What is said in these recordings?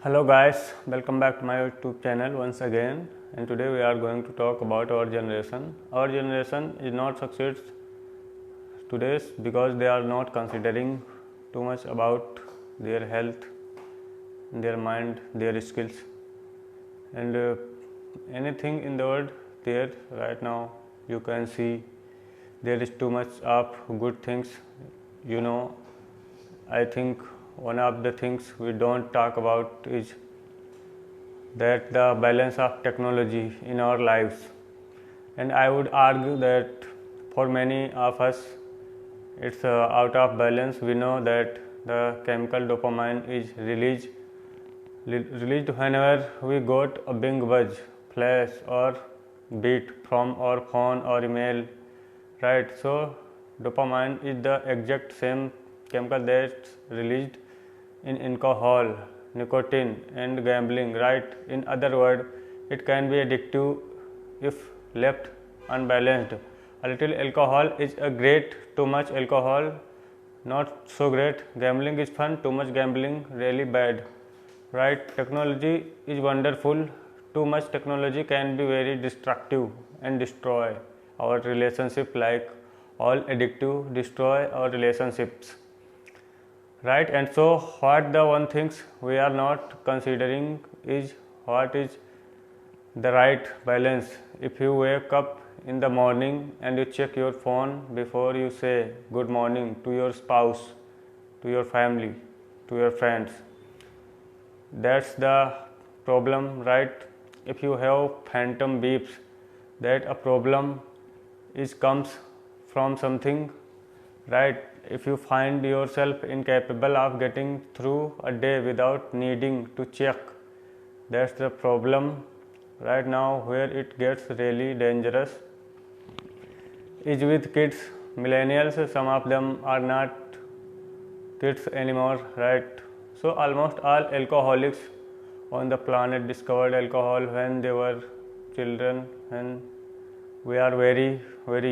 Hello guys, welcome back to my YouTube channel once again, and today we are going to talk about our generation. Our generation is not succeeds today because they are not considering too much about their health, their mind, their skills, and anything in the world there right now you can see there is too much of good things. I think one of the things we don't talk about is that the balance of technology in our lives, and I would argue that for many of us it's out of balance. We know that the chemical dopamine is released whenever we got a big buzz, flash or beat from our phone or email, right? So dopamine is the exact same chemical that's released in alcohol, nicotine and gambling, right? In other words, it can be addictive if left unbalanced. A little alcohol is a great, too much alcohol not so great. Gambling is fun, too much gambling really bad, right? Technology is wonderful, too much technology can be very destructive and destroy our relationship, like all addictive destroy our relationships, right? And so what the one things we are not considering is what is the right balance. If you wake up in the morning and you check your phone before you say good morning to your spouse, to your family, to your friends, that's the problem, right? If you have phantom beeps, that a problem is comes from something, right? If you find yourself incapable of getting through a day without needing to check, that's the problem. Right now where it gets really dangerous is with kids, millennials. Some of them are not kids anymore, right? So almost all alcoholics on the planet discovered alcohol when they were children, and we are very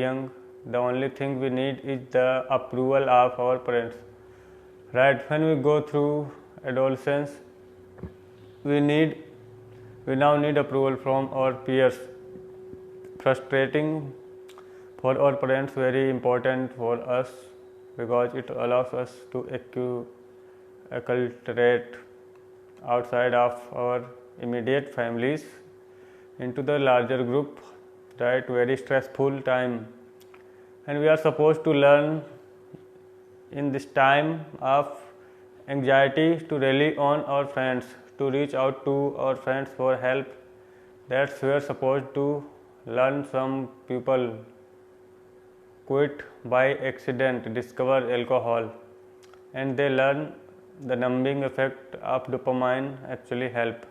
young. The only thing we need is the approval of our parents, right? When we go through adolescence, we now need approval from our peers. Frustrating for our parents, very important for us because it allows us to acculturate outside of our immediate families into the larger group, right? Very stressful time, and we are supposed to learn in this time of anxiety to rely on our friends, to reach out to our friends for help. That's we are supposed to learn. Some people quit by accident, discover alcohol, and they learn the numbing effect of dopamine actually help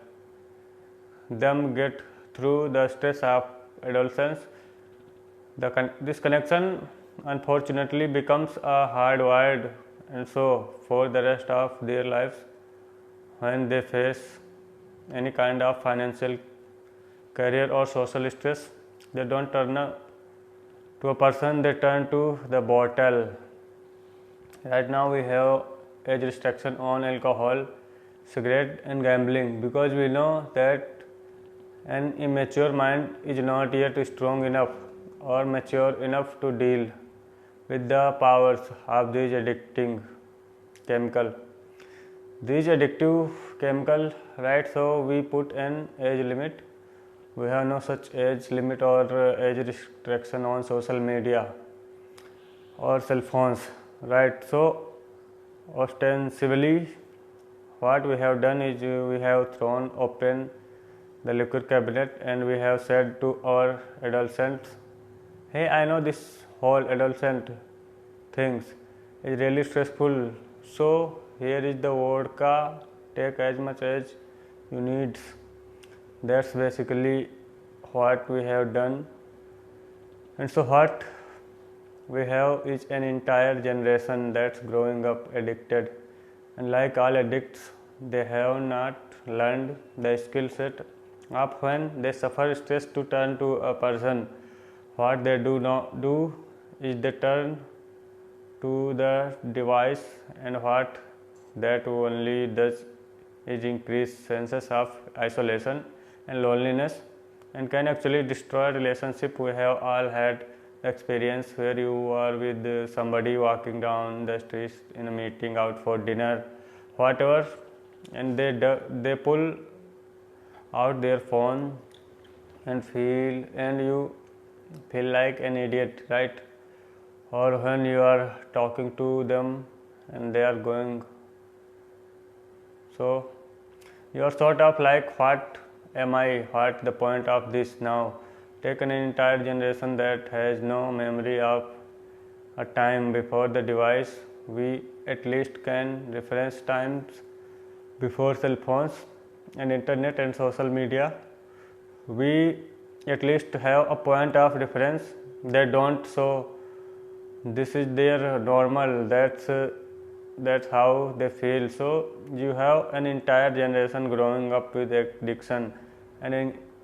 them get through the stress of adolescence. This connection unfortunately becomes a hardwired, and so for the rest of their lives, when they face any kind of financial, career or social stress, they don't turn to a person, they turn to the bottle. Right now we have age restriction on alcohol, cigarette and gambling because we know that an immature mind is not yet strong enough or mature enough to deal with the powers of these addicting chemical. These addictive chemical, right? So we put an age limit. We have no such age limit or age restriction on social media or cell phones, right? So ostensibly what we have done is we have thrown open the liquor cabinet and we have said to our adolescents, hey, I know this whole adolescent things is really stressful, so here is the vodka, take as much as you need. That's basically what we have done. And so what we have is an entire generation that's growing up addicted, and like all addicts, they have not learned the skill set of when they suffer stress to turn to a person. What they do not do is they turn to the device, and what that only does is increased senses of isolation and loneliness, and can actually destroy relationship. We have all had the experience where you are with somebody walking down the street in a meeting, out for dinner, whatever, and they pull out their phone and you feel like an idiot, right? Or when you are talking to them and they are going, so you are sort of like, what am I, what the point of this now? Take an entire generation that has no memory of a time before the device. We at least can reference times before cell phones and internet and social media. We at least have a point of reference. They don't, so this is their normal. That's how they feel. So you have an entire generation growing up with addiction and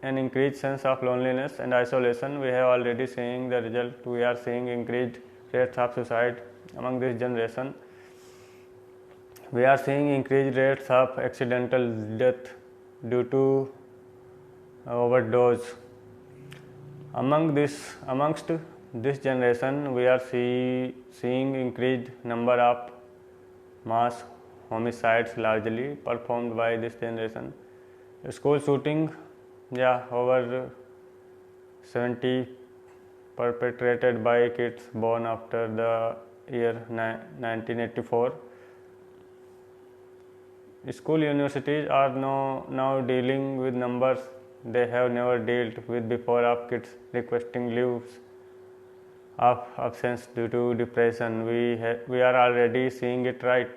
an increased sense of loneliness and isolation. We have already seen the result. We are seeing increased rates of suicide among this generation. We are seeing increased rates of accidental death due to overdose. Amongst this generation, we are seeing increased number of mass homicides largely performed by this generation. School shooting, over 70 perpetrated by kids born after the year 1984. School universities are now dealing with numbers they have never dealt with before, of kids requesting leaves of absence due to depression. We are already seeing it, right?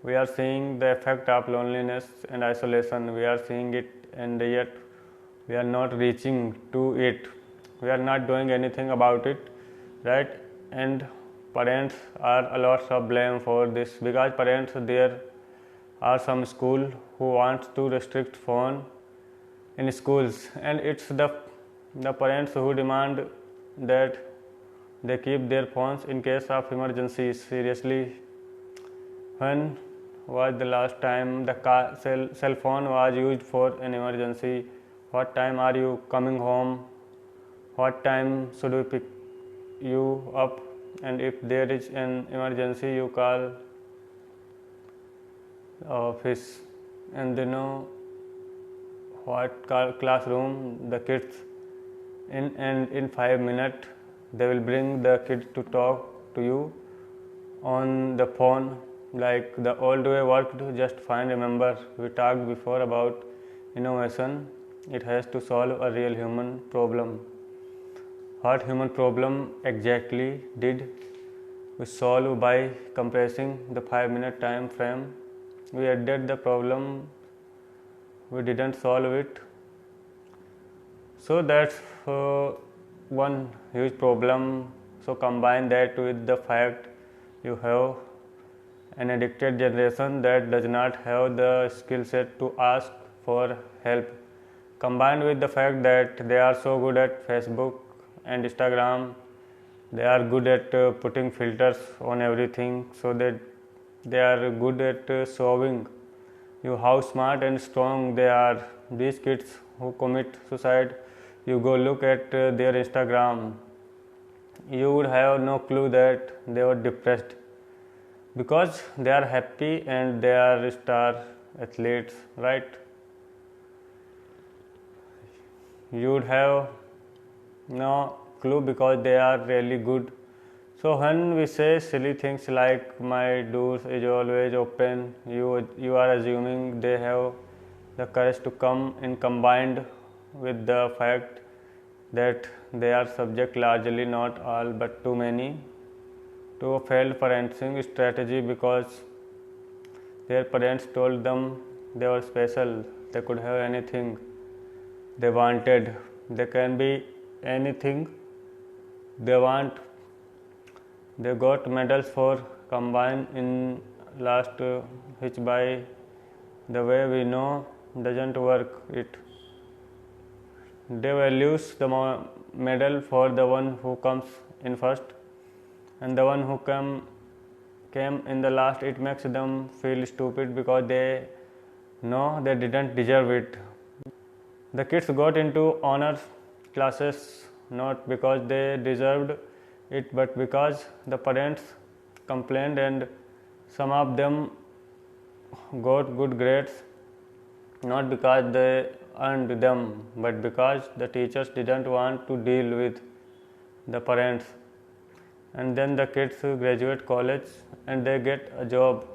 We are seeing the effect of loneliness and isolation. We are seeing it, and yet we are not reaching to it. We are not doing anything about it, right? And parents are a lot of blame for this, because parents, there are some school who wants to restrict phone in schools, and it's the parents who demand that they keep their phones in case of emergencies. Seriously, when was the last time the cell phone was used for an emergency? What time are you coming home? What time should we pick you up? And if there is an emergency, you call office, and they know what classroom the kids in 5 minutes they will bring the kid to talk to you on the phone, like the old way worked just fine. Remember, we talked before about innovation. It has to solve a real human problem. What human problem exactly did we solve by compressing the 5-minute time frame? We added the problem, we didn't solve it. So that's one huge problem. So combine that with the fact you have an addicted generation that does not have the skill set to ask for help, combined with the fact that they are so good at Facebook and Instagram, they are good at putting filters on everything, so that they are good at showing you how smart and strong they are. These kids who commit suicide, you go look at their Instagram, you would have no clue that they were depressed, because they are happy and they are star athletes, right? You would have no clue because they are really good. So when we say silly things like my doors is always open, you are assuming they have the courage to come in, combined with the fact that they are subject, largely not all but too many, to a failed parenting strategy, because their parents told them they were special, they could have anything they wanted, they can be anything they want. They got medals for combine in last, which by the way we know doesn't work. It they values the medal for the one who comes in first, and the one who came in the last. It makes them feel stupid because they No, they didn't deserve it. The kids got into honors classes not because they deserved it, but because the parents complained, and some of them got good grades not because they earned them, but because the teachers didn't want to deal with the parents. And then the kids graduate college and they get a job,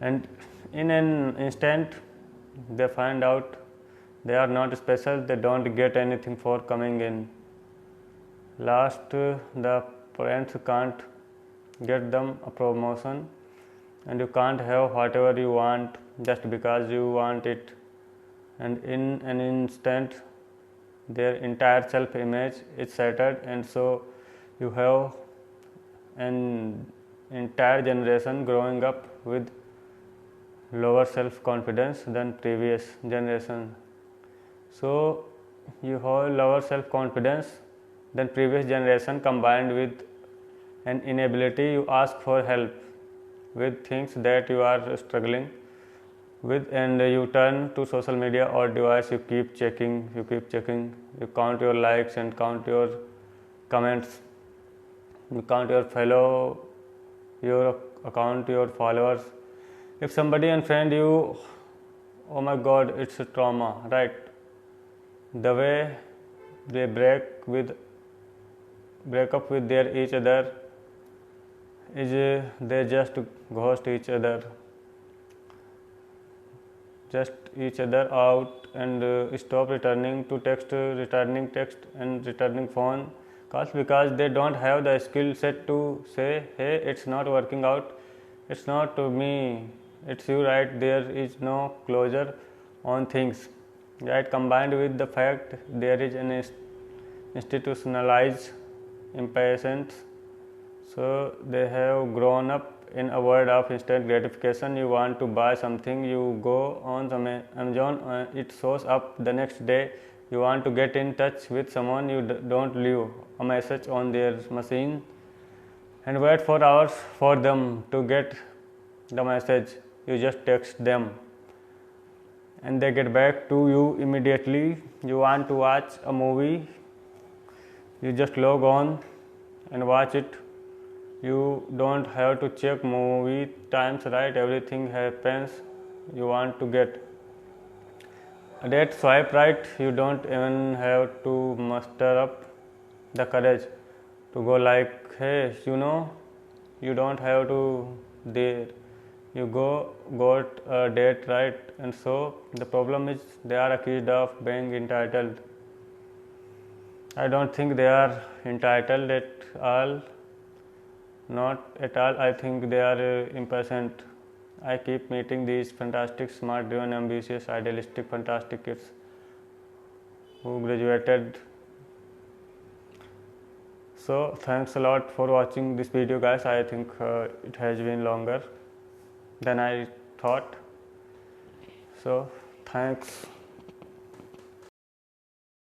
and in an instant they find out they are not special, they don't get anything for coming in. Last, the parents can't get them a promotion, and you can't have whatever you want just because you want it, and in an instant their entire self image is shattered, and so you have an entire generation growing up with lower self confidence than previous generation. So you have lower self confidence than previous generation, combined with an inability you ask for help with things that you are struggling with, and you turn to social media or device. You keep checking, you count your likes and count your comments, you count your your account, your followers. If somebody unfriend you, oh my god, it's a trauma, right? The way they break up with their each other is they just ghost each other out, and stop returning text and returning phone calls because they don't have the skill set to say, hey, it's not working out, it's not me, it's you, right? There is no closure on things, right? Combined with the fact there is an institutionalized impatience, so they have grown up in a world of instant gratification. You want to buy something, you go on Amazon, it shows up the next day. You want to get in touch with someone, you don't leave a message on their machine and wait for hours for them to get the message. You just text them and they get back to you immediately. You want to watch a movie, you just log on and watch it. You don't have to check movie times, right? Everything happens. You want to get that swipe right. You don't even have to muster up the courage to go like, hey, you don't have to there. You got a date, right? And so the problem is they are accused of being entitled. I don't think they are entitled at all. Not at all. I think they are impatient. I keep meeting these fantastic, smart, driven, ambitious, idealistic, fantastic kids who graduated. So thanks a lot for watching this video, guys. I think it has been longer than I thought. So thanks.